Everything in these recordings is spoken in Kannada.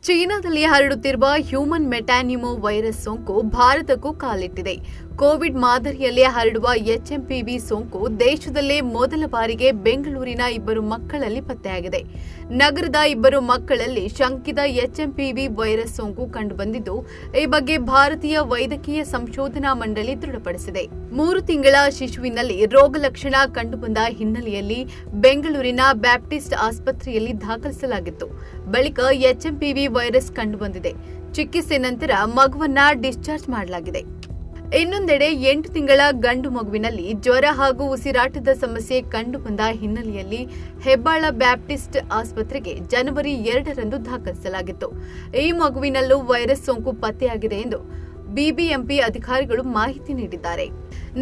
ಚೀನಾದಲ್ಲಿ ಹರಡುತ್ತಿರುವ ಹ್ಯೂಮನ್ ಮೆಟಾನ್ಯೂಮೋ ವೈರಸ್ ಸೋಂಕು ಭಾರತಕ್ಕೂ ಕಾಲಿಟ್ಟಿದೆ. ಕೋವಿಡ್ ಮಾದರಿಯಲ್ಲೇ ಹರಡುವ ಎಚ್ಎಂಪಿವಿ ಸೋಂಕು ದೇಶದಲ್ಲೇ ಮೊದಲ ಬಾರಿಗೆ ಬೆಂಗಳೂರಿನ 2 ಮಕ್ಕಳಲ್ಲಿ ಪತ್ತೆಯಾಗಿದೆ. ನಗರದ 2 ಮಕ್ಕಳಲ್ಲಿ ಶಂಕಿತ ಎಚ್ಎಂಪಿವಿ ವೈರಸ್ ಸೋಂಕು ಕಂಡುಬಂದಿದ್ದು, ಈ ಬಗ್ಗೆ ಭಾರತೀಯ ವೈದ್ಯಕೀಯ ಸಂಶೋಧನಾ ಮಂಡಳಿ ದೃಢಪಡಿಸಿದೆ. 3 ತಿಂಗಳ ಶಿಶುವಿನಲ್ಲಿ ರೋಗ ಲಕ್ಷಣ ಕಂಡುಬಂದ ಹಿನ್ನೆಲೆಯಲ್ಲಿ ಬೆಂಗಳೂರಿನ ಬ್ಯಾಪ್ಟಿಸ್ಟ್ ಆಸ್ಪತ್ರೆಯಲ್ಲಿ ದಾಖಲಿಸಲಾಗಿತ್ತು. ಬಳಿಕ ಎಚ್ಎಂಪಿವಿ ವೈರಸ್ ಕಂಡುಬಂದಿದೆ. ಚಿಕಿತ್ಸೆ ನಂತರ ಮಗುವನ್ನ ಡಿಸ್ಚಾರ್ಜ್ ಮಾಡಲಾಗಿದೆ. ಇನ್ನೊಂದೆಡೆ 8 ತಿಂಗಳ ಗಂಡು ಮಗುವಿನಲ್ಲಿ ಜ್ವರ ಹಾಗೂ ಉಸಿರಾಟದ ಸಮಸ್ಯೆ ಕಂಡುಬಂದ ಹಿನ್ನೆಲೆಯಲ್ಲಿ ಹೆಬ್ಬಾಳ ಬ್ಯಾಪ್ಟಿಸ್ಟ್ ಆಸ್ಪತ್ರೆಗೆ ಜನವರಿ 2ರಂದು ದಾಖಲಿಸಲಾಗಿತ್ತು. ಈ ಮಗುವಿನಲ್ಲೂ ವೈರಸ್ ಸೋಂಕು ಪತ್ತೆಯಾಗಿದೆ ಎಂದು ಬಿಬಿಎಂಪಿ ಅಧಿಕಾರಿಗಳು ಮಾಹಿತಿ ನೀಡಿದ್ದಾರೆ.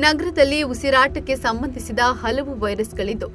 ನಗರದಲ್ಲಿ ಉಸಿರಾಟಕ್ಕೆ ಸಂಬಂಧಿಸಿದ ಹಲವು ವೈರಸ್ಗಳಿದ್ದು,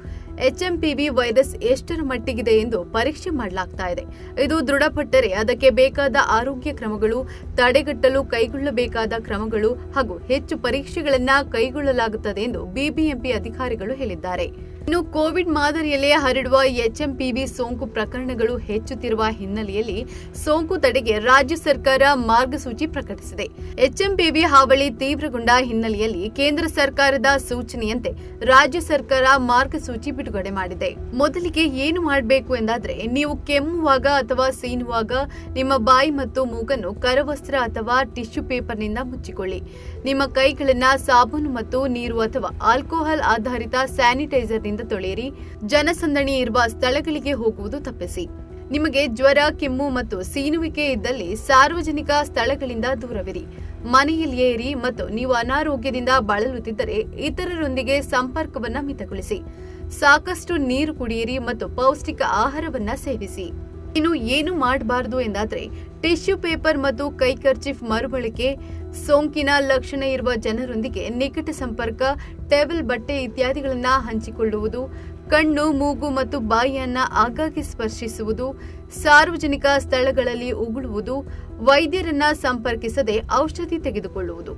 ಎಚ್ಎಂಪಿವಿ ವೈರಸ್ ಎಷ್ಟರ ಮಟ್ಟಿಗಿದೆ ಎಂದು ಪರೀಕ್ಷೆ ಮಾಡಲಾಗ್ತಾ ಇದೆ. ಇದು ದೃಢಪಟ್ಟರೆ ಅದಕ್ಕೆ ಬೇಕಾದ ಆರೋಗ್ಯ ಕ್ರಮಗಳು, ತಡೆಗಟ್ಟಲು ಕೈಗೊಳ್ಳಬೇಕಾದ ಕ್ರಮಗಳು ಹಾಗೂ ಹೆಚ್ಚು ಪರೀಕ್ಷೆಗಳನ್ನು ಕೈಗೊಳ್ಳಲಾಗುತ್ತದೆ ಎಂದು ಬಿಬಿಎಂಪಿ ಅಧಿಕಾರಿಗಳು ಹೇಳಿದ್ದಾರೆ. ಇನ್ನು ಕೋವಿಡ್ ಮಾದರಿಯಲ್ಲೇ ಹರಡುವ ಎಚ್ಎಂಪಿವಿ ಸೋಂಕು ಪ್ರಕರಣಗಳು ಹೆಚ್ಚುತ್ತಿರುವ ಹಿನ್ನೆಲೆಯಲ್ಲಿ ಸೋಂಕು ತಡೆಗೆ ರಾಜ್ಯ ಸರ್ಕಾರ ಮಾರ್ಗಸೂಚಿ ಪ್ರಕಟಿಸಿದೆ. ಎಚ್ಎಂಪಿವಿ ಹಾವಳಿ ತೀವ್ರಗೊಂಡ ಹಿನ್ನೆಲೆಯಲ್ಲಿ ಕೇಂದ್ರ ಸರ್ಕಾರದ ಸೂಚನೆಯಂತೆ ರಾಜ್ಯ ಸರ್ಕಾರ ಮಾರ್ಗಸೂಚಿ ಬಿಡುಗಡೆ ಮಾಡಿದೆ. ಮೊದಲಿಗೆ ಏನು ಮಾಡಬೇಕು ಎಂದಾದ್ರೆ, ನೀವು ಕೆಮ್ಮುವಾಗ ಅಥವಾ ಸೀನುವಾಗ ನಿಮ್ಮ ಬಾಯಿ ಮತ್ತು ಮೂಗನ್ನು ಕರವಸ್ತ್ರ ಅಥವಾ ಟಿಶ್ಯೂ ಪೇಪರ್ನಿಂದ ಮುಚ್ಚಿಕೊಳ್ಳಿ. ನಿಮ್ಮ ಕೈಗಳನ್ನ ಸಾಬೂನು ಮತ್ತು ನೀರು ಅಥವಾ ಆಲ್ಕೋಹಾಲ್ ಆಧಾರಿತ ಸ್ಯಾನಿಟೈಸರ್ನಿಂದ ತೊಳೆಯಿರಿ. ಜನಸಂದಣಿ ಇರುವ ಸ್ಥಳಗಳಿಗೆ ಹೋಗುವುದು ತಪ್ಪಿಸಿ. ನಿಮಗೆ ಜ್ವರ, ಕೆಮ್ಮು ಮತ್ತು ಸೀನುವಿಕೆ ಇದ್ದಲ್ಲಿ ಸಾರ್ವಜನಿಕ ಸ್ಥಳಗಳಿಂದ ದೂರವಿರಿ. ಮನೆಯಲ್ಲಿಯೇ ಇರಿ ಮತ್ತು ನೀವು ಅನಾರೋಗ್ಯದಿಂದ ಬಳಲುತ್ತಿದ್ದರೆ ಇತರರೊಂದಿಗೆ ಸಂಪರ್ಕವನ್ನ ಮಿತಗೊಳಿಸಿ. ಸಾಕಷ್ಟು ನೀರು ಕುಡಿಯಿರಿ ಮತ್ತು ಪೌಷ್ಟಿಕ ಆಹಾರವನ್ನ ಸೇವಿಸಿ. ಇನ್ನು ಏನು ಮಾಡಬಾರದು ಎಂದಾದ್ರೆ, ಟಿಶ್ಯೂ ಪೇಪರ್ ಮತ್ತು ಕೈ ಕರ್ಚೀಫ್ ಮರುಬಳಕೆ, ಸೋಂಕಿನ ಲಕ್ಷಣ ಇರುವ ಜನರೊಂದಿಗೆ ನಿಕಟ ಸಂಪರ್ಕ, ಟೇಬಲ್ ಬಟ್ಟೆ ಇತ್ಯಾದಿಗಳನ್ನು ಹಂಚಿಕೊಳ್ಳುವುದು, ಕಣ್ಣು, ಮೂಗು ಮತ್ತು ಬಾಯಿಯನ್ನ ಆಗಾಗ್ಗೆ ಸ್ಪರ್ಶಿಸುವುದು, ಸಾರ್ವಜನಿಕ ಸ್ಥಳಗಳಲ್ಲಿ ಉಗುಳುವುದು, ವೈದ್ಯರನ್ನ ಸಂಪರ್ಕಿಸದೆ ಔಷಧಿ ತೆಗೆದುಕೊಳ್ಳುವುದು.